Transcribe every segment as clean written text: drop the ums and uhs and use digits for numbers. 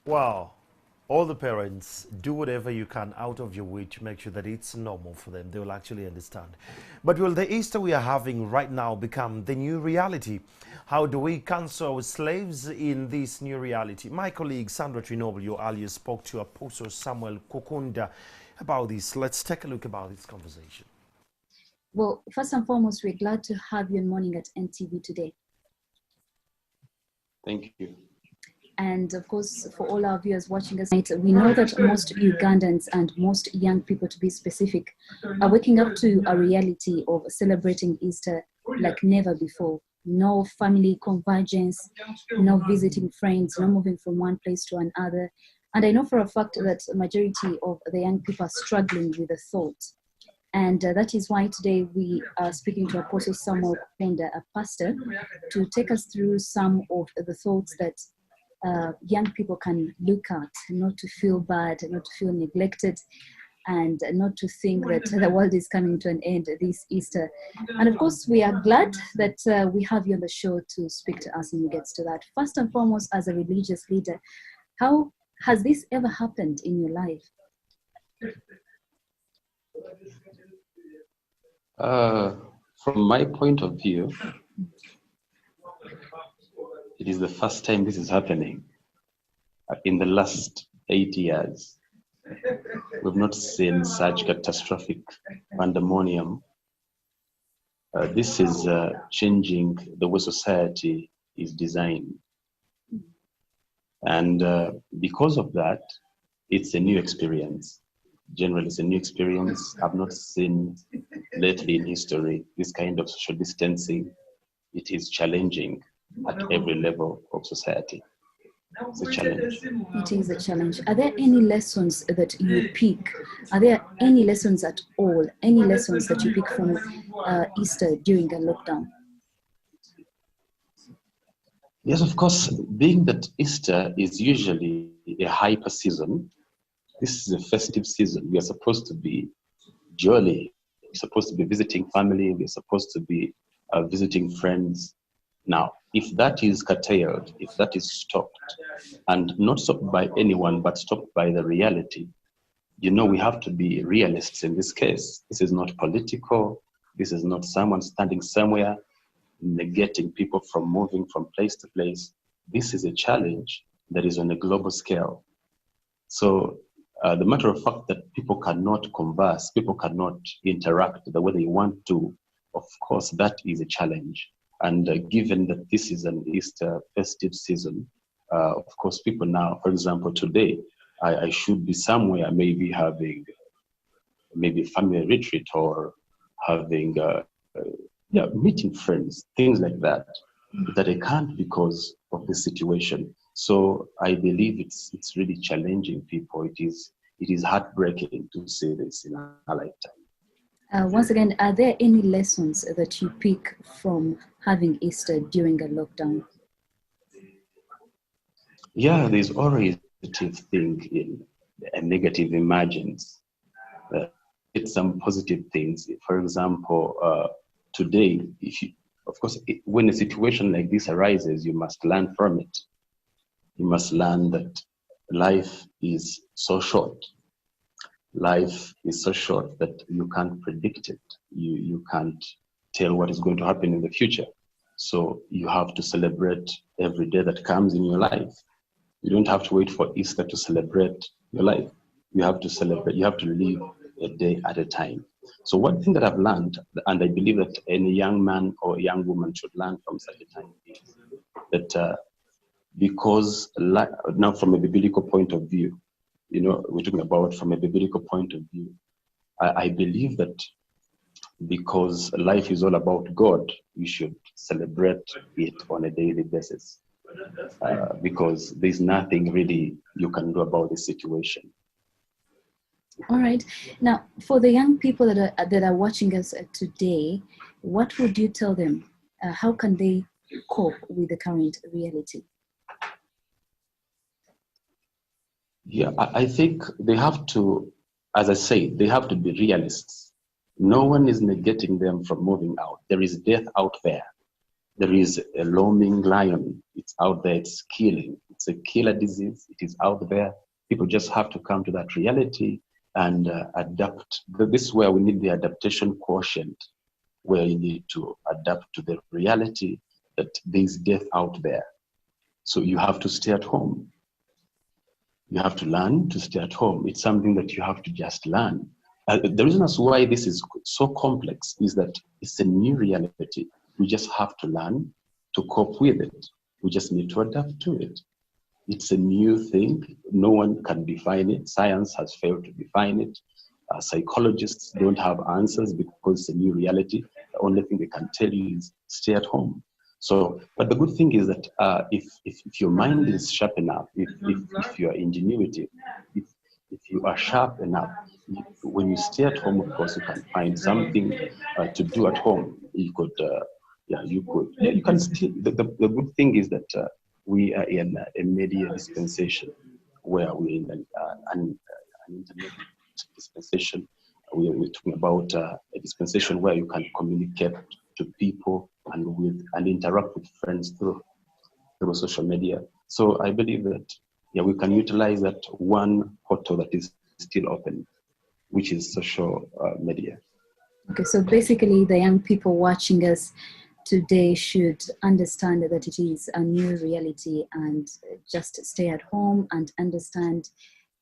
Well, all the parents do whatever you can out of your way to make sure that it's normal for them. They will actually understand. But will the Easter we are having right now become the new reality? How do we cancel our slaves in this new reality? My colleague Sandra Trinoblio earlier spoke to Apostle Samuel Kokunda about this. Let's take a look about this conversation. Well, first and foremost, we're glad to have you in Morning at NTV today. Thank you. And of course, for all our viewers watching us tonight, we know that most Ugandans and most young people, to be specific, are waking up to a reality of celebrating Easter like never before. No family convergence, no visiting friends, no moving from one place to another. And I know for a fact that a majority of the young people are struggling with the thought. And that is why today we are speaking to Apostle Samuel Kupenda, a pastor, to take us through some of the thoughts that young people can look at, not to feel bad, not to feel neglected, and not to think that the world is coming to an end this Easter. And of course, we are glad that we have you on the show to speak to us in regards to that. First and foremost, as a religious leader, how has this ever happened in your life? From my point of view, it is the first time this is happening. In the last 8 years, we've not seen such catastrophic pandemonium. This is changing the way society is designed. And because of that, it's a new experience. Generally, it's a new experience. I've not seen lately in history this kind of social distancing. It is challenging at every level of society. It's a challenge. It is a challenge. Are there any lessons that you pick? Are there any lessons at all? Any lessons that you pick from Easter during a lockdown? Yes, of course. Being that Easter is usually a hyper season, this is a festive season. We are supposed to be jolly. We're supposed to be visiting family. We're supposed to be visiting friends. Now, if that is curtailed, if that is stopped, and not stopped by anyone, but stopped by the reality, we have to be realists in this case. This is not political. This is not someone standing somewhere negating people from moving from place to place. This is a challenge that is on a global scale. So the matter of fact that people cannot converse, people cannot interact the way they want to, of course, that is a challenge. And given that this is an Easter festive season, of course, people now, for example, today, I should be somewhere, maybe having maybe family retreat or having, meeting friends, things like that, that I can't because of the situation. So I believe it's really challenging people. It is heartbreaking to see this in our lifetime. Once again, are there any lessons that you pick from having Easter during a lockdown? Yeah, there's always a negative thing in a negative emergence. It's some positive things. For example, today, when a situation like this arises, you must learn from it. You must learn that life is so short. Life is so short that you can't predict it. You can't tell what is going to happen in the future. So you have to celebrate every day that comes in your life. You don't have to wait for Easter to celebrate your life. You have to celebrate, you have to live a day at a time. So one thing that I've learned, and I believe that any young man or young woman should learn from such a time, is that because now from a biblical point of view, we're talking about from a biblical point of view, I believe that because life is all about God, we should celebrate it on a daily basis. Because there's nothing really you can do about the situation. All right. Now, for the young people that are watching us today, what would you tell them? How can they cope with the current reality? Yeah, I think they have to, as I say, they have to be realists. No one is negating them from moving out. There is death out there. There is a roaming lion. It's out there. It's killing. It's a killer disease. It is out there. People just have to come to that reality and adapt. This is where we need the adaptation quotient, where you need to adapt to the reality that there's death out there. So you have to stay at home. You have to learn to stay at home. It's something that you have to just learn. The reason as why this is so complex is that it's a new reality. We just have to learn to cope with it. We just need to adapt to it. It's a new thing. No one can define it. Science has failed to define it. Psychologists don't have answers because it's a new reality. The only thing they can tell you is stay at home. So, but the good thing is that if your mind is sharp enough, if your ingenuity, if you are sharp enough, when you stay at home, of course, you can find something to do at home. You could, you can still. The good thing is that we are in a media dispensation where we're in an internet dispensation. We're talking about a dispensation where you can communicate to people and interact with friends through social media. So I believe that we can utilize that one portal that is still open, which is social media. Okay, so basically the young people watching us today should understand that it is a new reality and just stay at home and understand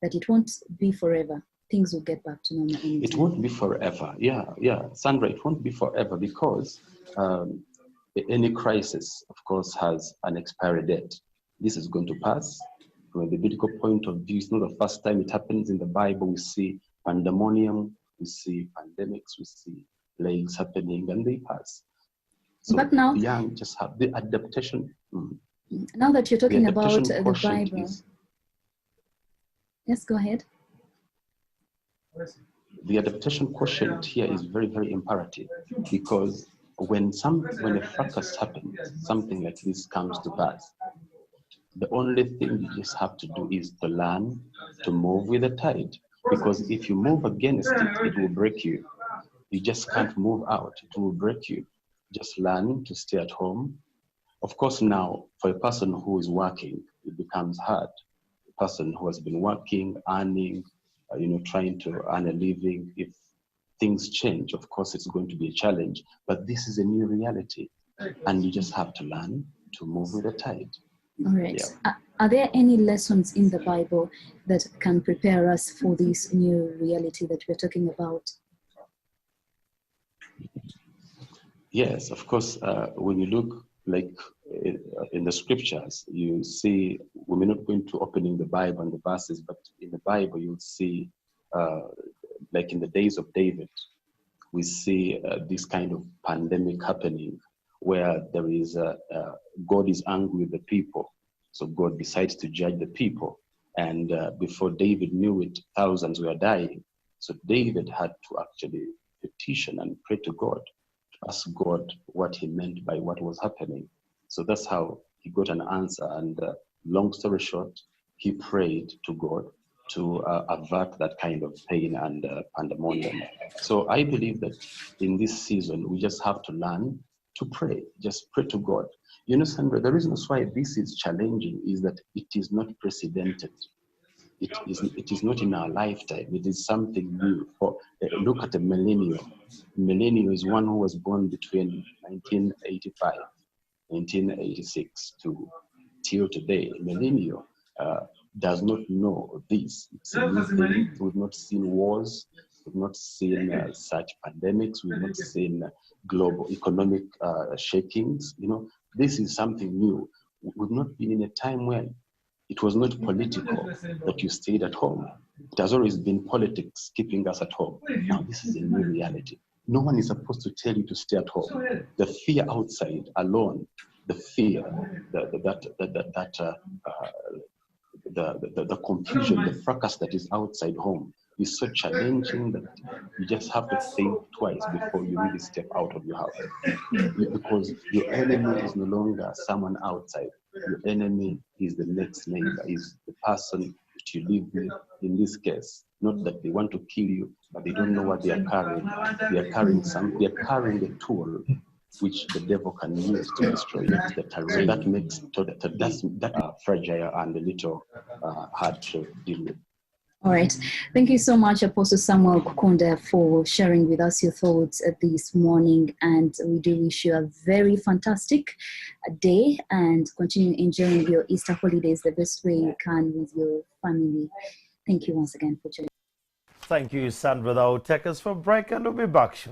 that it won't be forever. Things will get back to normal. It won't be forever. Yeah, Sandra, it won't be forever because any crisis, of course, has an expiry date. This is going to pass. From the biblical point of view, it's not the first time it happens in the Bible. We see pandemonium, we see pandemics, we see plagues happening, and they pass. So but now, young just have the adaptation. Now that you're talking about the Bible, yes, go ahead. The adaptation quotient here is very, very imperative because when a fracas happens, something like this comes to pass, the only thing you just have to do is to learn to move with the tide. Because if you move against it, it will break you. You just can't move out. It will break you. Just learn to stay at home. Of course, now, for a person who is working, it becomes hard. A person who has been working, earning, trying to earn a living, if things change, of course, it's going to be a challenge. But this is a new reality. And you just have to learn to move with the tide. All right. Yeah. Are there any lessons in the Bible that can prepare us for this new reality that we're talking about? Yes, of course. When you look like in the scriptures, you see, we're not going to opening the Bible and the verses, but in the Bible, you'll see, like in the days of David, we see this kind of pandemic happening where there is God is angry with the people. So God decides to judge the people. And before David knew it, thousands were dying. So David had to actually petition and pray to God, to ask God what he meant by what was happening. So that's how he got an answer. And long story short, he prayed to God to avert that kind of pain and pandemonium. So I believe that in this season, we just have to learn to pray. Just pray to God. You know, Sandra, the reason why this is challenging is that it is not precedented. It is not in our lifetime. It is something new. Look at the millennium. Millennium is one who was born between 1985, 1986 till today. Millennium does not know this. It's a new thing. We've not seen wars. We've not seen such pandemics. We've not seen global economic shakings. You know, this is something new. We've not been in a time when it was not political that you stayed at home. It has always been politics keeping us at home. Now this is a new reality. No one is supposed to tell you to stay at home. The fear outside alone, the fear, the confusion, the fracas that is outside home is so challenging that you just have to think twice before you really step out of your house. Because your enemy is no longer someone outside. Your enemy is the next neighbor, is the person that you live with. In this case, not that they want to kill you, but they don't know what they are carrying. They are carrying a tool which the devil can use to destroy you. So that makes that fragile and a little hard to deal with. All right. Thank you so much, Apostle Samuel Kukunda, for sharing with us your thoughts this morning. And we do wish you a very fantastic day and continue enjoying your Easter holidays the best way you can with your family. Thank you once again for joining. Thank you, Sandra. That will take us for a break and we'll be back shortly.